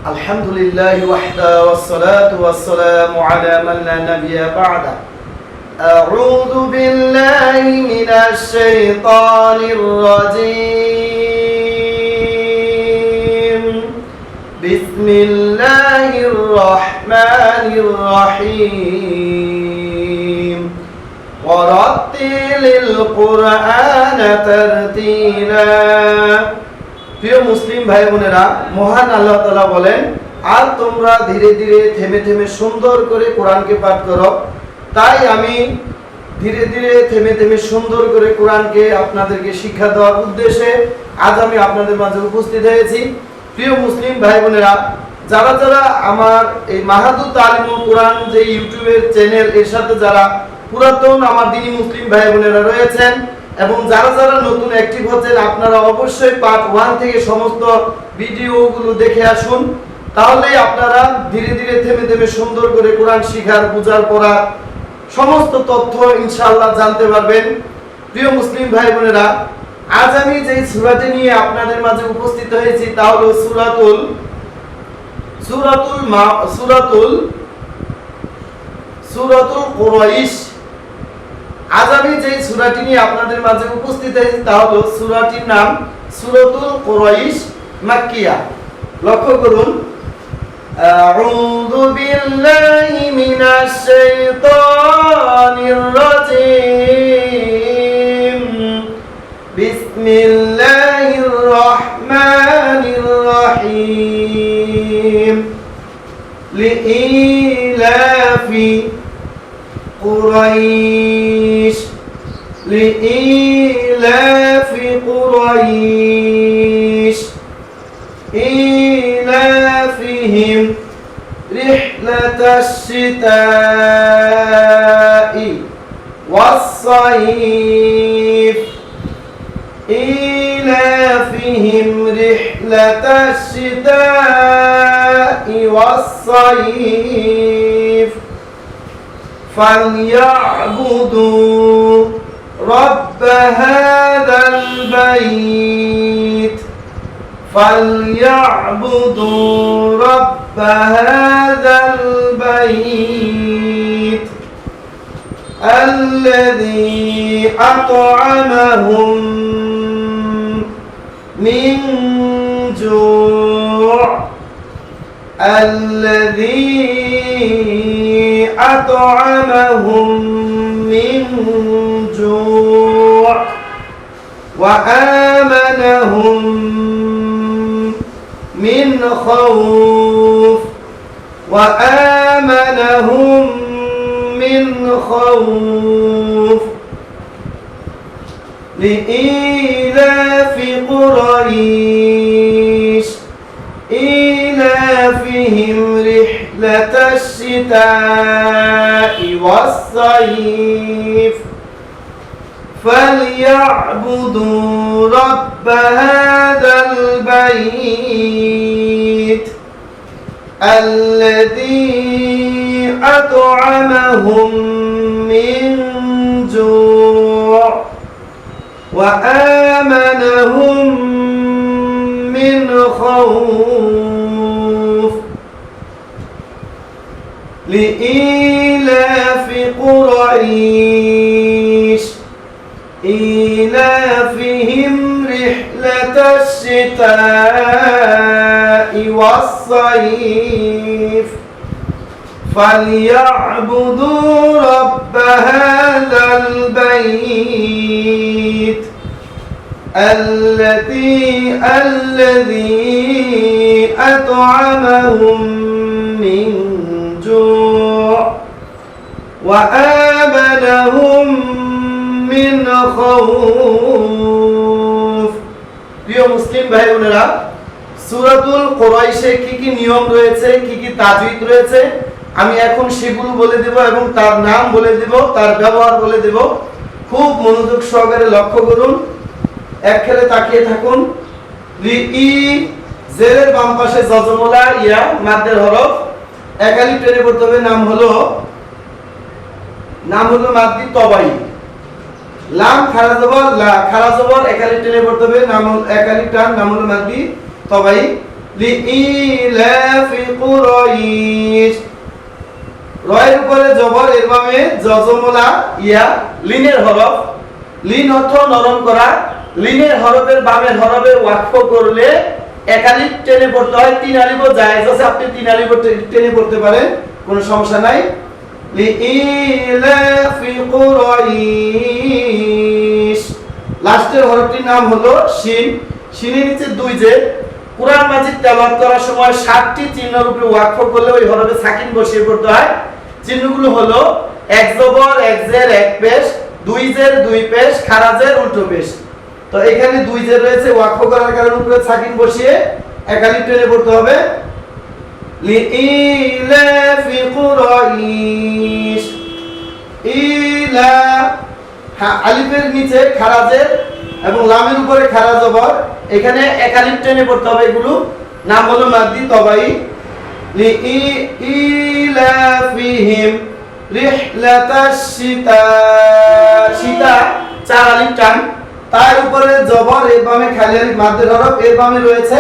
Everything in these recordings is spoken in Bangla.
الحمد لله وحده والصلاة والسلام على من لا نبي بعده أعوذ بالله من الشيطان الرجيم بسم الله الرحمن الرحيم ورتل القرآن ترتيلا প্রিয় মুসলিম ভাই বোনেরা, মহান আল্লাহ তাআলা বলেন, আর তোমরা ধীরে ধীরে থেমে থেমে সুন্দর করে কোরআনকে পাঠ করো। তাই আমি ধীরে ধীরে থেমে থেমে সুন্দর করে কোরআনকে আপনাদেরকে শিক্ষা দেওয়ার উদ্দেশ্যে আজ আমি আপনাদের মাঝে উপস্থিত হয়েছি। প্রিয় মুসলিম ভাই বোনেরা, যারা যারা আমার এই মাহাদুর তালিমুল কোরআন যে ইউটিউবের চ্যানেল, এর সাথে যারা পুরাতন আমার দিনী মুসলিম ভাই বোনেরা রয়েছেন এবং যারা যারা নতুন অ্যাক্টিভ হচ্ছেন, আপনারা অবশ্যই পার্ট 1 থেকে সমস্ত ভিডিওগুলো দেখে আসুন। তাহলেই আপনারা ধীরে ধীরে থেমে থেমে সুন্দর করে কোরআন শিখার, বুঝার, পড়ার সমস্ত তথ্য ইনশাআল্লাহ জানতে পারবেন। প্রিয় মুসলিম ভাই বোনেরা, আজ আমি যে সূরাটি নিয়ে আপনাদের মাঝে উপস্থিত হয়েছি তা হলো সূরাতুল কুরাইশ। আজ আমি যে সূরাটি নিয়ে আপনাদের মাঝে উপস্থিত হয়েছি তা হলো সূরাটির নাম সূরাতুল কুরাইশ মাক্কিয়া। লক্ষ্য করুন, আউযু বিল্লাহি মিনাশ শাইতানির রাজীম বিসমিল্লাহির রহমানির রহিম লিইলাফি قريش لإيلاف قريش إيلافهم رحلة الشتاء والصيف إيلافهم رحلة الشتاء والصيف فليعبدوا رب هذا البيت البيت الذي أطعمهم من جوع أطعمهم من جوع وآمنهم من خوف لإيلاف قريش إيلافهم رحلة الشتاء والصيف فليعبدوا رب هذا البيت الذي أطعمهم من جوع وآمنهم من خوف لإيلاف قريش إيلافهم رحلة الشتاء والصيف فليعبدوا رب هذا البيت الذي أطعمهم من جوع وآمنهم من خوف। প্রিয় মুসলিম ভাই বোনেরা, সূরাতুল কুরাইশে কি কি নিয়ম রয়েছে, কি কি তাজউইদ রয়েছে, আমি এখন সেগুলো বলে দেব এবং তার নাম বলে দেব, তার ব্যবহার বলে দেব। খুব মনোযোগ সহকারে লক্ষ্য করুন, এক খেলে তাকিয়ে থাকুন। ই জেরের বাম পাশে জজমলা ইয়া মাদ্দের হরফ, একালি টেনে পড়তে হবে। নাম হলো মাদ্দি তবাই। লাম খারা জবর লা, খারা জবর একালি টেনে পড়তে হবে। নাম হলো একালি টান, নাম হলো মাদ্দি তবাই। লিইলাফি কুরাইশ। রয়ের উপরে জবর, এর বামে জজমলা ইয়া, লিনের হরফ। লিন অর্থ নরম করা। লিনের হরফের বামের হরফে ওয়াকফ করলে এক আলিফ টেনে পড়তে হয়, তিন আলিফও জায়েজ আছে, আপনি তিন আলিফ টেনে পড়তে পারেন, কোনো সমস্যা নাই। লিইলাফি কুরাইশ। লাস্টের হরফটির নাম হলো শিন। শিনের নিচে দুই জের। কুরআন মাজিদ তেলাওয়াত করার সময় 7টি চিহ্নের উপরে ওয়াকফ করলে ওই হরফে সাকিন বসিয়ে পড়তে হয়। চিহ্নগুলো হলো এক জবর, এক জের, এক পেশ, দুই জের, দুই পেশ, খাড়া জের, উল্টো পেশ। তো এখানে দুই জের রয়েছে, ওয়াকফ করার কারণে উপরে সাকিন বসিয়ে এক আলিফ টেনে পড়তে হবে। লিইলাফি কুরাইশ। ইলা, হ্যাঁ, আলিফের নিচে খাড়া জের এবং লামের উপরে খাড়া জবর, এখানে এক আলিফ টেনে পড়তে হবে। এগুলো নাম হলো মাদ্দি তবাই। লিইলাফিহিম রিহলাতাশ শিতা। শিতা চার আলিফ টান, তার উপরে জবর, এর বামে খালি আলিফ মাদ্দের হরফ, এর বামে রয়েছে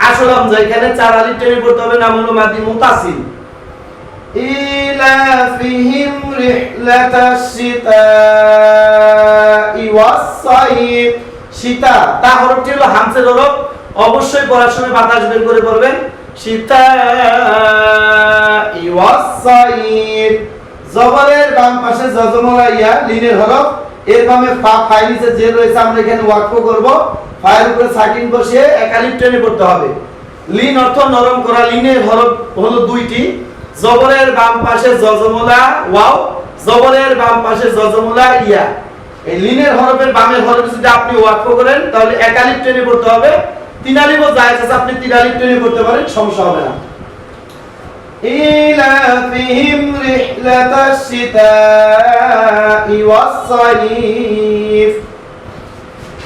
আসল হামজা, এখানে চার আলিফ টেনে পড়তে হবে। নাম হলো মাদ্দি মুতাসিল। ইলাফিহিম রিহলাতাশ শিতাই ওয়াস সাইফ। শীতা তা হরফটি হলো হামজের হরফ, অবশ্যই পড়ার সময় বাতাস বের করে পড়বেন। শিতাই ওয়াস সাইফ। জবরের বাম পাশে জজমলা ইয়া, লিনের হরফ, এর বামে ফা, ফাই নিচে যে রয়েছে, আমরা এখানে ওয়াকফ করব। ফায়ের উপরে সাকিন বসিয়ে এক আলিফ টেনে পড়তে হবে। লিন অর্থ নরম করা। লিনের হরফ হলো দুইটি। জবরের বাম পাশে জজমলা ওয়াও, জবরের বাম পাশে জজমলা ইয়া। এই লিনের হরফের বামের হরফ যদি আপনি ওয়াকফ করেন তাহলে এক আলিফ টেনে পড়তে হবে। তিন আলিফও জায়েজ আছে, আপনি তিন আলিফ টেনে পড়তে পারেন, সমস্যা হবে না। ইলাফিহিম রিহলাতাশ শিতাই ওয়াস সাইফ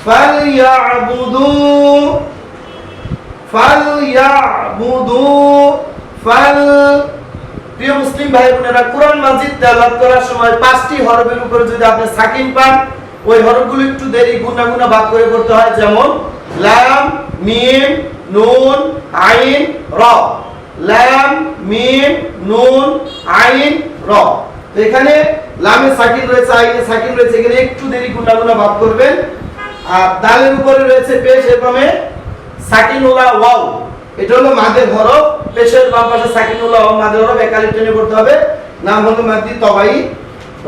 ফালইয়াবুদু। প্রিয় মুসলিম ভাই বোনেরা, কোরআন মাজিদ তেলাওয়াত করার সময় 5টি হরফের উপরে যদি আপনি সাকিন পান, ওই হরফগুলো একটু দেরি গুণা গুণা ভাগ করে পড়তে হয়। যেমন লাম, মিম, নুন, আইন, র। লাম, মিম, নুন, আইন, র। তো এখানে লামে সাকিন রয়েছে, আইনে সাকিন রয়েছে, এখানে একটু দেরি গুণা গুণা ভাগ করবেন। আর দালের উপরে রয়েছে পেশ, এভাবে সাকিনুল্লাহ ওয়াও, এটা হলো মাদের হরফ। পেশের বাম পাশে সাকিনুল্লাহ ওয়াও মাদের হরফ, এক আলিফ টেনে পড়তে হবে। নাম হলো মাদ্দি তবাই।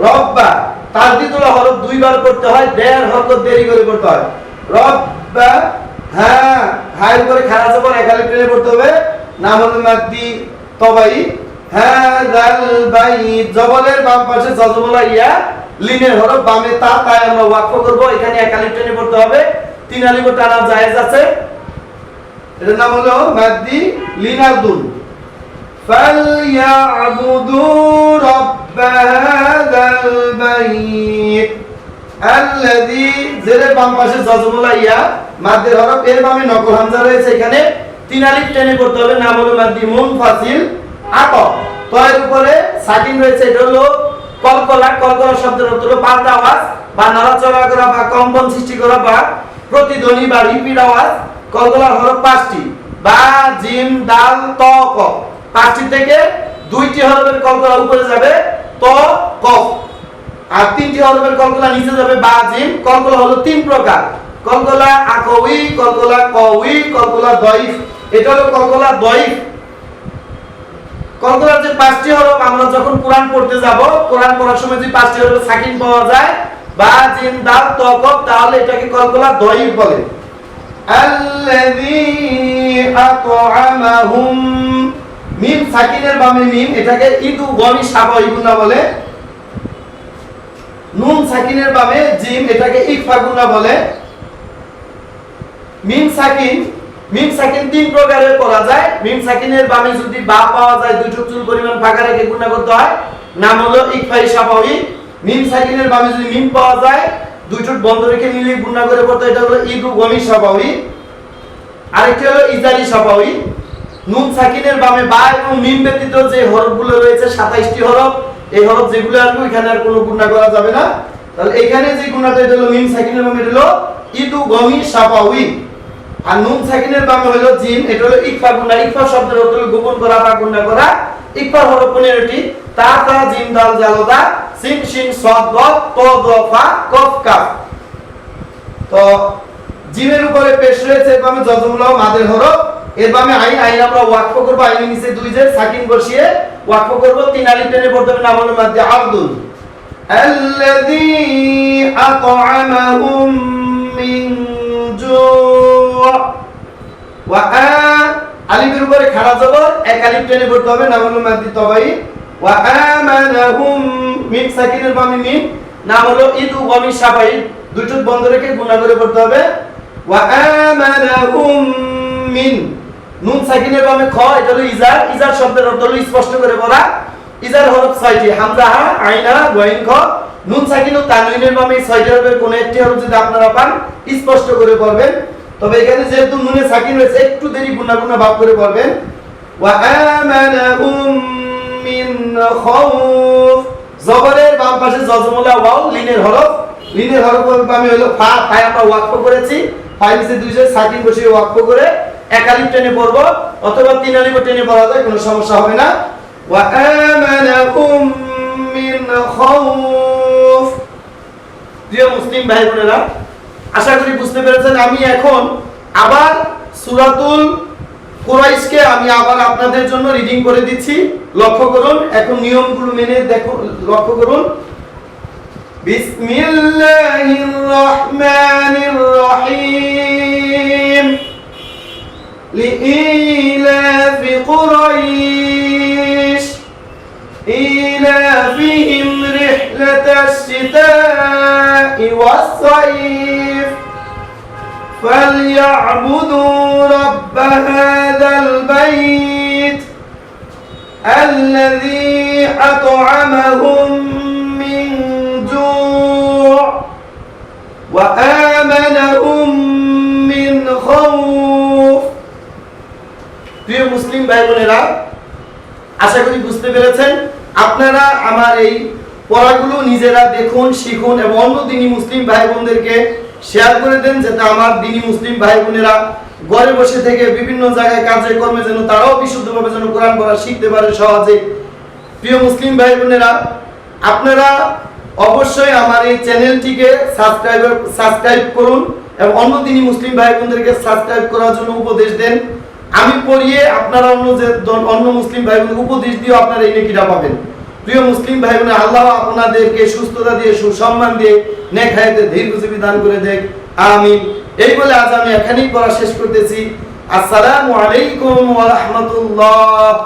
রব্বা তাসদীদুল্লাহ হরফ দুইবার পড়তে হয়, দেয়ার হরকত দেরি করে পড়তে হয়। রব্বা, হ্যাঁ, হায়ের উপরে খাড়া জবর, এক আলিফ টেনে পড়তে হবে। নাম হলো মাদ্দি তবাই। হাযাল বাইত, জবরের বাম পাশে জজমলা ইয়া, লিনের হরফ, বামে তা, তাই আমরা ওয়াকফ করব। এখানে এক আলিফ টেনে পড়তে হবে, তিন আলিফ টানা জায়েজ আছে। এর নাম হলো মাদ্দি লিনাদুন। ফালইয়াবুদু রাব্ব হাযাল বাইত আল্লাযী, জেরের বাম পাশে জজমলা ইয়া, মাদ্দের হরফ, এর বামে নকল হামজা রয়েছে, এখানে তিন আলিফ টেনে পড়তে হবে। নাম হলো মাদ্দি মুনফাসিল। আতফ, তয়ের উপরে সাকিন রয়েছে, এটা হলো কলকলা। কলকলা শব্দের অর্থ হলো পাল্টা আওয়াজ বা নড়াচড়া করা বা কম্পন সৃষ্টি করা বা প্রতিধ্বনি বা রিপিট আওয়াজ। কলকলার হরফ 5টি, বা, জিম, দাল, ত, ক। 5টি থেকে 2টি হরফের কলকলা উপরে যাবে, ত, কফ, আর 3টি হরফের কলকলা নিচে যাবে, বা, জিম। কলকলা হলো 3 প্রকার: কলকলা আকওয়ি, কলকলা কওয়ি, কলকলা দয়ীফ। এটা হলো কলকলা দয়ীফ। কলকলার যে 5টি হরফ, আমরা যখন কোরআন পড়তে যাব, কোরআন পড়ার সময় যদি 5টি হরফে সাকিন পাওয়া যায়, বা, জিম, দাল, ত, কফ, তাহলে এটাকে কলকলা দয়ীফ বলে। আল্লাযী আত'আমাহুম, মিম সাকিনের বামে মিম, এটাকে ইদু গমি সাবাই গুণা বলে। নুন সাকিনের বামে জিম, এটাকে ইকফা গুণা বলে। মিম সাকিন 3 প্রকারে পড়া যায়। মিম সাকিনের বামে যদি বা পাওয়া যায়, 2 চুল পরিমাণ ফাঁকা রেখে গুণা করতে হয়, নাম হলো ইকফাই সাবাই। মিম সাকিনের বামে যদি মিম পাওয়া যায়, 2 ঠোঁট বন্ধ রেখে মিলিয়ে গুণা করে পড়তে, এটা হলো ইদু গমি সাবাই। আরেকটি হলো ইজারি সাবাই। নুন সাকিনের বামে বা এবং মিম ব্যতীত যে হরফগুলো রয়েছে 27টি হরফ, এই হরফ যেগুলো আসবে এখানে আর কোনো গুণা করা যাবে না। তাহলে এখানে যে গুণাটা, এটা হলো মিম সাকিনের বামে, এটা হলো ইদু গমি সাবাই। আর নুন সাকিনের বামে হলো জিম, এটা হলো ইকফা গুণা। ইকফা শব্দের অর্থ হলো গোপন করা বা গুণা করা। ইকফা হলো 15টি, তা তা জিম দাল জাল দা সিন শিন সাদ দ ত দ ফা কফ কাফ। তো জিমের উপরে পেশ রয়েছে এর বামে জজমুল্লাহ মাদের হরফ, এর বামে আইন। আইন আমরা ওয়াকফ করব, আইনের নিচে দুই জের সাকিন বসিয়ে ওয়াকফ করব। 3 আলিফ টেনে পড়তে হবে নাম হলো মাদ্দে আব্দুল। আল্লাযী আত'আমাহুম মিন জু'। ওয়া আলিফের উপরে খাড়া জবর, এক আলিফ টেনে পড়তে হবে নাম হলো মাদ্দে তবাই। ওয়া আমানাহুম মিম সাকিনের বামে মিম নাম হলো ইদু ওয়ামি শাফাই, দুটো বন্ধ রেখে গুণা করে পড়তে হবে। ওয়া আমানাহুম মিন নুন সাকিনের বামে খ, এটা হলো ইজার। ইজার শব্দের অর্থ হলো স্পষ্ট করে পড়া। ইজার হরফ 6টি, হামজা হা, আইনা, ওয়াইন খ। নুন সাকিন ও তানউইনের বামে 6টি হরফের কোন একটি হরফ যদি আপনারা পান স্পষ্ট করে পড়বেন। তবে এখানে যেহেতু নুনে সাকিন রয়েছে একটু দেরি গুণা গুণা ভাব করে পড়বেন। ওয়া আমানাহুম মিন খাউফ, জবরের বাম পাশে জজমুল্লাহ ওয়াও, লিনের হরফ। লিনের হরফের বামে হলো ফা, ফায় আমরা ওয়াকফ করেছি। ফায় নিচে দুই জের সাকিন বসিয়ে ওয়াকফ করে এক আলিফ টেনে পড়ব, অথবা 3 আলিফ টেনে পড়া যায়, কোনো সমস্যা হবে না। ওয়া আমানাকুম মিন খাউফ। প্রিয় মুসলিম ভাই বোনেরা, আশা করি বুঝতে পেরেছেন। আমি এখন আবার সূরাতুল কুরাইশকে আমি আবার আপনাদের জন্য রিডিং করে দিচ্ছি, লক্ষ্য করুন। এখন নিয়মগুলো মেনে দেখুন, লক্ষ্য করুন। বিসমিল্লাহির রহমানির রহিম। لإيلاف قريش إيلافهم رحلة الشتاء والصيف فليعبدوا رب هذا البيت الذي أطعمهم من جوع وآمنهم من خوف। প্রিয় মুসলিম ভাই বোনেরা, আশা করি বুঝতে পেরেছেন। আপনারা আমার এই পড়াগুলো নিজেরা দেখুন, শিখুন এবং অন্য দিনী মুসলিম ভাই বোনদেরকে শেয়ার করে দেন, যাতে আমার দিনী মুসলিম ভাই বোনেরা ঘরে বসে থেকে বিভিন্ন জায়গায় কাজে কর্মে যেন তারাও বিশুদ্ধভাবে যেন কোরআন পড়া শিখতে পারে সহজে। প্রিয় মুসলিম ভাই বোনেরা, আপনারা অবশ্যই আমার এই চ্যানেলটিকে সাবস্ক্রাইব করুন এবং অন্য দিনী মুসলিম ভাই বোনদেরকে সাবস্ক্রাইব করার জন্য উপদেশ দেন। আমি পড়িয়ে আপনারা অন্য মুসলিম ভাই বোনদের উপদেশ দিয়ে আপনারা এই নেকিটা পাবেন। প্রিয় মুসলিম ভাই বোন, আল্লাহ আপনাদেরকে সুস্থতা দিয়ে, সুসম্মান দিয়ে, নেক হায়াতে দীর্ঘজীবী দান করে দেখ, আমিন। এই বলে আজ আমি এখানেই পড়া শেষ করতেছি। আসসালামু আলাইকুম ওয়া রাহমাতুল্লাহ।